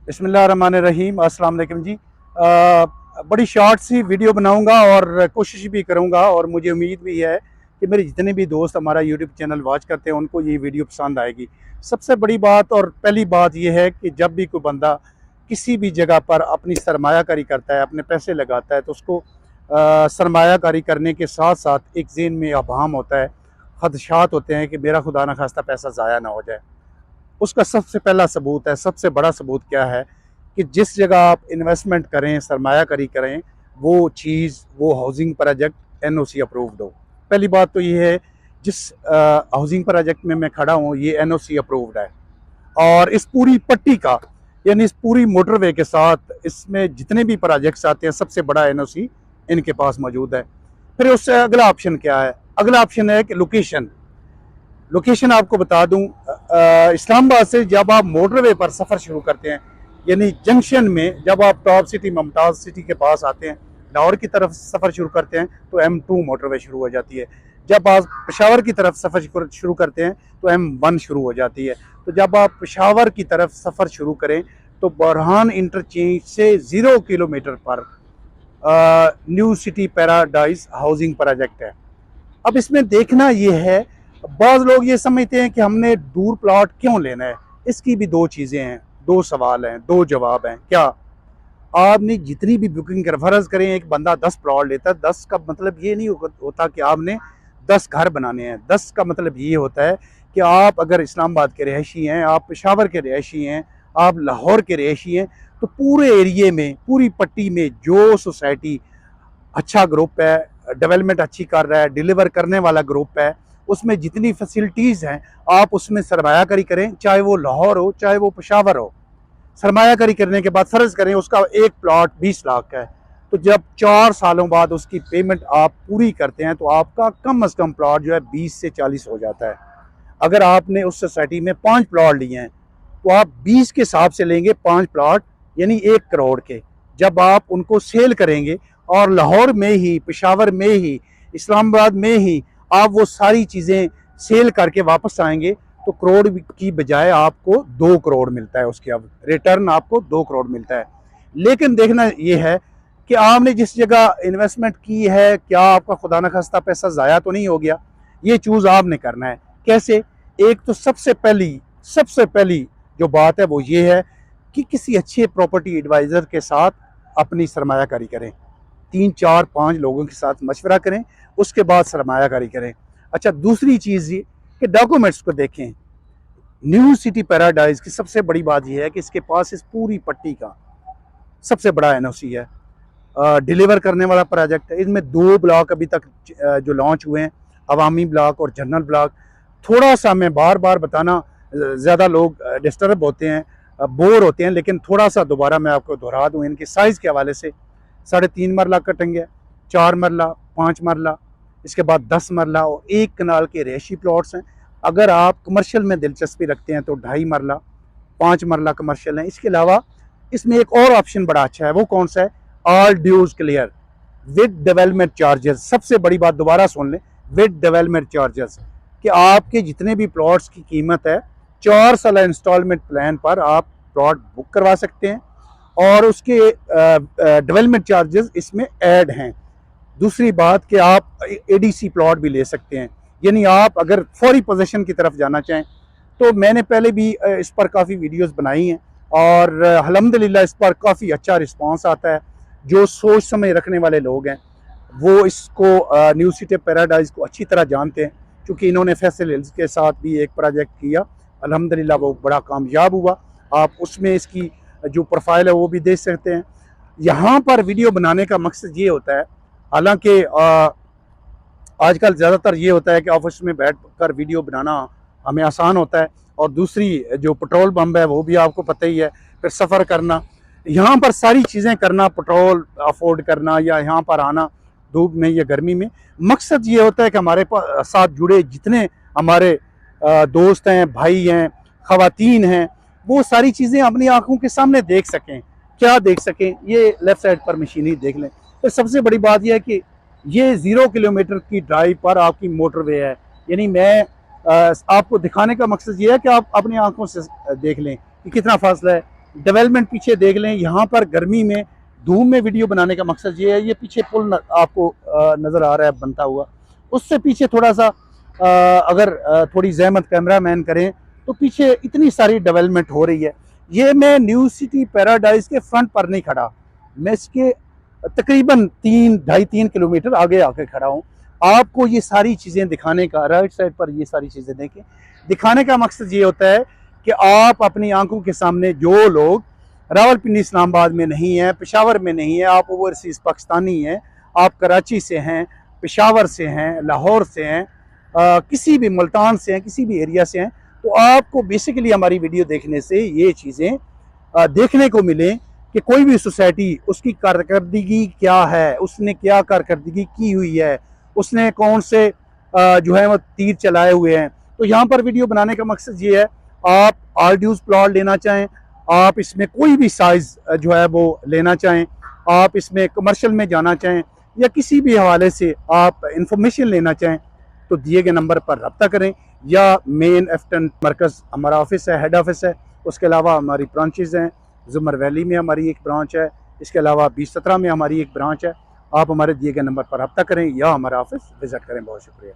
बिस्मिल्लाहिर्रहमानिर्रहीम। अस्सलाम वालेकुम जी। बड़ी शॉर्ट सी वीडियो बनाऊंगा और कोशिश भी करूंगा, और मुझे उम्मीद भी है कि मेरे जितने भी दोस्त हमारा यूट्यूब चैनल वॉच करते हैं उनको ये वीडियो पसंद आएगी। सबसे बड़ी बात और पहली बात यह है कि जब भी कोई बंदा किसी भी जगह पर अपनी सरमायाकारी करता है, अपने पैसे लगाता है, तो उसको सरमायाकारी करने के साथ साथ एक ज़हन में अभाम होता है, खदशात होते हैं कि मेरा खुदा न खास्ता पैसा ज़ाया ना हो जाए। उसका सबसे पहला सबूत है, सबसे बड़ा सबूत क्या है कि जिस जगह आप इन्वेस्टमेंट करें, सरमायाकारी करें, वो चीज़, वो हाउसिंग प्रोजेक्ट एनओसी अप्रूव्ड हो। पहली बात तो ये है, जिस हाउसिंग प्रोजेक्ट में मैं खड़ा हूँ ये एनओसी अप्रूव्ड है, और इस पूरी पट्टी का, यानी इस पूरी मोटरवे के साथ इसमें जितने भी प्रोजेक्ट्स आते हैं सबसे बड़ा एनओसी इनके पास मौजूद है। फिर उससे अगला ऑप्शन क्या है? अगला ऑप्शन है कि लोकेशन। लोकेशन आपको बता दूं, इस्लामाबाद से जब आप मोटरवे पर सफ़र शुरू करते हैं, यानी जंक्शन में जब आप टॉप सिटी मुमताज़ सिटी के पास आते हैं, लाहौर की तरफ सफ़र शुरू करते हैं तो M2 मोटरवे शुरू हो जाती है। जब आप पेशावर की तरफ सफ़र शुरू करते हैं तो M1 शुरू हो जाती है। तो जब आप पेशावर की तरफ सफ़र शुरू करें तो बुरहान इंटरचेंज से 0 किलोमीटर पर new city paradise housing project है। अब इसमें देखना यह है, बाज़ लोग ये समझते हैं कि हमने दूर प्लॉट क्यों लेना है। इसकी भी दो चीज़ें हैं, दो सवाल हैं, दो जवाब हैं। क्या आपने जितनी भी बुकिंग कर, फर्ज करें एक बंदा 10 प्लॉट लेता है, 10 का मतलब ये नहीं होता कि आपने 10 घर बनाने हैं। 10 का मतलब ये होता है कि आप अगर इस्लामाबाद के रहायशी हैं, आप पेशावर के रहायशी हैं, आप लाहौर के रहायशी हैं, तो पूरे एरिए में, पूरी पट्टी में जो सोसाइटी अच्छा ग्रुप है, डेवलपमेंट अच्छी कर रहा है, डिलीवर करने वाला ग्रुप है, उसमें जितनी फैसिलिटीज़ हैं आप उसमें सरमायाकारी करें, चाहे वो लाहौर हो चाहे वो पेशावर हो। सरमायाकारी करने के बाद फ़र्ज़ करें उसका एक प्लॉट 20 लाख का है, तो जब 4 सालों बाद उसकी पेमेंट आप पूरी करते हैं तो आपका कम अज़ कम प्लॉट जो है 20 से 40 हो जाता है। अगर आपने उस सोसाइटी में 5 प्लॉट लिए हैं तो आप 20 के हिसाब से लेंगे 5 प्लॉट, यानी 1 करोड़ के। जब आप उनको सेल करेंगे और लाहौर में ही, पेशावर में ही, इस्लामाबाद में ही आप वो सारी चीज़ें सेल करके वापस आएंगे तो करोड़ की बजाय आपको 2 करोड़ मिलता है, उसके अब रिटर्न आपको 2 करोड़ मिलता है। लेकिन देखना ये है कि आपने जिस जगह इन्वेस्टमेंट की है, क्या आपका खुदा न खास्ता पैसा ज़ाया तो नहीं हो गया? ये चूज़ आपने करना है। कैसे? एक तो सबसे पहली जो बात है वो ये है कि किसी अच्छे प्रॉपर्टी एडवाइज़र के साथ अपनी सरमायाकारी करें। 3, 4, 5 लोगों के साथ मशवरा करें, उसके बाद सरमायाकारी करें। अच्छा, दूसरी चीज़ ये कि डॉक्यूमेंट्स को देखें। न्यू सिटी पैराडाइज की सबसे बड़ी बात यह है कि इसके पास इस पूरी पट्टी का सबसे बड़ा एनओसी है, डिलीवर करने वाला प्रोजेक्ट है। इसमें 2 ब्लॉक अभी तक जो लॉन्च हुए हैं, अवामी ब्लॉक और जनरल ब्लॉक। थोड़ा सा मैं बार बार बताना, ज़्यादा लोग डिस्टर्ब होते हैं, बोर होते हैं, लेकिन थोड़ा सा दोबारा मैं आपको दोहरा दूँ इनके साइज़ के हवाले से। 3.5 मरला कटेंगे, 4 मरला, 5 मरला, इसके बाद 10 मरला और 1 कनाल के रेशी प्लॉट्स हैं। अगर आप कमर्शियल में दिलचस्पी रखते हैं तो 2.5 मरला, 5 मरला कमर्शियल हैं। इसके अलावा इसमें एक और ऑप्शन बड़ा अच्छा है, वो कौन सा है? All dues clear with development charges. सबसे बड़ी बात दोबारा सुन लें, विद डेवलपमेंट चार्जेस, कि आपके जितने भी प्लॉट्स की कीमत है 4 साल इंस्टॉलमेंट प्लान पर आप प्लॉट बुक करवा सकते हैं, और उसके डेवलपमेंट चार्जेस इसमें ऐड हैं। दूसरी बात कि आप एडीसी प्लॉट भी ले सकते हैं, यानी आप अगर फौरी पोजीशन की तरफ जाना चाहें, तो मैंने पहले भी इस पर काफ़ी वीडियोस बनाई हैं और अल्हम्दुलिल्लाह इस पर काफ़ी अच्छा रिस्पांस आता है। जो सोच समझ रखने वाले लोग हैं वो इसको न्यू सिटी पैराडाइज को अच्छी तरह जानते हैं, क्योंकि इन्होंने फैसल हिल्स के साथ भी एक प्रोजेक्ट किया, अल्हम्दुलिल्लाह वो बड़ा कामयाब हुआ। आप उसमें इसकी जो प्रोफाइल है वो भी देख सकते हैं। यहाँ पर वीडियो बनाने का मकसद ये होता है, हालांकि आजकल ज़्यादातर ये होता है कि ऑफिस में बैठ कर वीडियो बनाना हमें आसान होता है, और दूसरी जो पेट्रोल पंप है वो भी आपको पता ही है, फिर सफ़र करना, यहाँ पर सारी चीज़ें करना, पेट्रोल अफोर्ड करना या यहाँ पर आना धूप में या गर्मी में। मकसद ये होता है कि हमारे साथ जुड़े जितने हमारे दोस्त हैं, भाई हैं, ख़वातीन हैं, वो सारी चीज़ें अपनी आंखों के सामने देख सकें। क्या देख सकें? ये लेफ़्ट साइड पर मशीनरी देख लें। तो सबसे बड़ी बात यह है कि ये 0 किलोमीटर की ड्राइव पर आपकी मोटरवे है, यानी मैं आपको दिखाने का मकसद ये है कि आप अपनी आंखों से देख लें कि कितना फासला है। डेवलपमेंट पीछे देख लें। यहाँ पर गर्मी में धूप में वीडियो बनाने का मकसद ये है, ये पीछे पुल आपको नज़र आ रहा है बनता हुआ, उससे पीछे थोड़ा सा अगर थोड़ी जहमत कैमरा मैन करें तो पीछे इतनी सारी डेवलपमेंट हो रही है। ये मैं न्यू सिटी पैराडाइज के फ्रंट पर नहीं खड़ा, मैं इसके तकरीबन 2.5-3 किलोमीटर आगे आके खड़ा हूँ। आपको ये सारी चीज़ें दिखाने का, राइट साइड पर ये सारी चीज़ें देखें, दिखाने का मकसद ये होता है कि आप अपनी आंखों के सामने, जो लोग रावलपिंडी इस्लामाबाद में नहीं है, पेशावर में नहीं है, आप ओवरसीज़ पाकिस्तानी हैं, आप कराची से हैं, पेशावर से हैं, लाहौर से हैं, किसी भी मुल्तान से हैं, किसी भी एरिया से हैं, तो आपको बेसिकली हमारी वीडियो देखने से ये चीज़ें देखने को मिलें कि कोई भी सोसाइटी, उसकी कारकर्दगी क्या है, उसने क्या कारकर्दगी की हुई है, उसने कौन से जो है वो तीर चलाए हुए हैं। तो यहाँ पर वीडियो बनाने का मकसद ये है, आप आरड्यूज प्लॉट लेना चाहें, आप इसमें कोई भी साइज़ जो है वो लेना चाहें, आप इसमें कमर्शियल में जाना चाहें या किसी भी हवाले से आप इंफॉर्मेशन लेना चाहें, तो दिए गए नंबर पर रब्ता करें, या मेन एफ्टन मरकज़ हमारा ऑफिस है, हेड ऑफिस है। उसके अलावा हमारी ब्रांचेज़ हैं, जुमर वैली में हमारी एक ब्रांच है, इसके अलावा 2017 में हमारी एक ब्रांच है। आप हमारे दिए गए नंबर पर रब्ता करें या हमारा ऑफिस विज़िट करें। बहुत शुक्रिया।